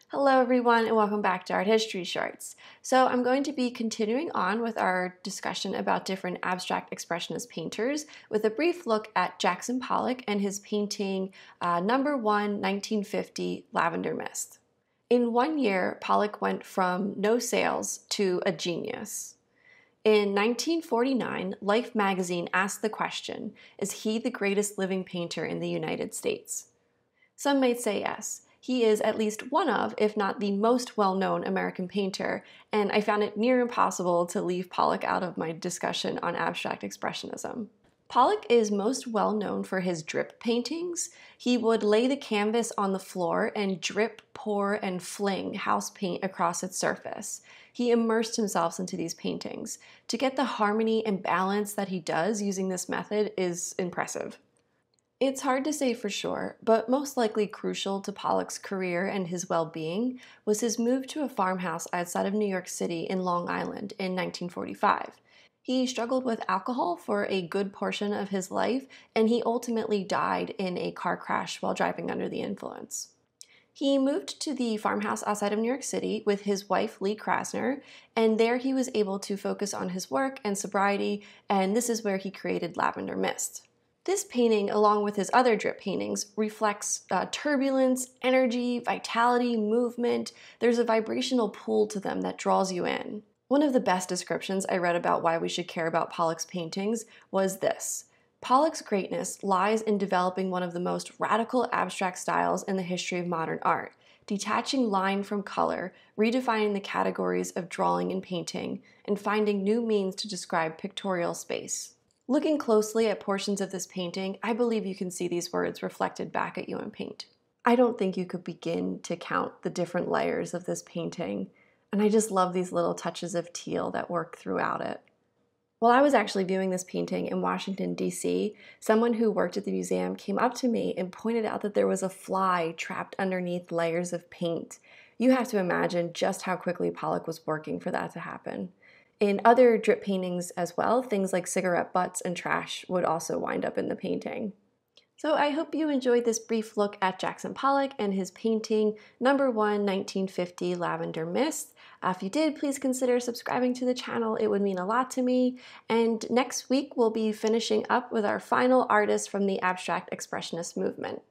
Hello everyone and welcome back to Art History Shorts. So I'm going to be continuing on with our discussion about different abstract expressionist painters with a brief look at Jackson Pollock and his painting number 1, 1950, Lavender Mist. In 1 year, Pollock went from no sales to a genius. In 1949, Life magazine asked the question, is he the greatest living painter in the United States? Some may say yes. He is at least one of, if not the most well-known American painter, and I found it near impossible to leave Pollock out of my discussion on abstract expressionism. Pollock is most well known for his drip paintings. He would lay the canvas on the floor and drip, pour, and fling house paint across its surface. He immersed himself into these paintings. To get the harmony and balance that he does using this method is impressive. It's hard to say for sure, but most likely crucial to Pollock's career and his well-being was his move to a farmhouse outside of New York City in Long Island in 1945. He struggled with alcohol for a good portion of his life, and he ultimately died in a car crash while driving under the influence. He moved to the farmhouse outside of New York City with his wife, Lee Krasner, and there he was able to focus on his work and sobriety, and this is where he created Lavender Mist. This painting, along with his other drip paintings, reflects turbulence, energy, vitality, movement. There's a vibrational pull to them that draws you in. One of the best descriptions I read about why we should care about Pollock's paintings was this: Pollock's greatness lies in developing one of the most radical abstract styles in the history of modern art, detaching line from color, redefining the categories of drawing and painting, and finding new means to describe pictorial space. Looking closely at portions of this painting, I believe you can see these words reflected back at you in paint. I don't think you could begin to count the different layers of this painting, and I just love these little touches of teal that work throughout it. While I was actually viewing this painting in Washington, D.C., someone who worked at the museum came up to me and pointed out that there was a fly trapped underneath layers of paint. You have to imagine just how quickly Pollock was working for that to happen. In other drip paintings as well, things like cigarette butts and trash would also wind up in the painting. So I hope you enjoyed this brief look at Jackson Pollock and his painting number 1, 1950, Lavender Mist. If you did, please consider subscribing to the channel. It would mean a lot to me. And next week, we'll be finishing up with our final artist from the Abstract Expressionist movement.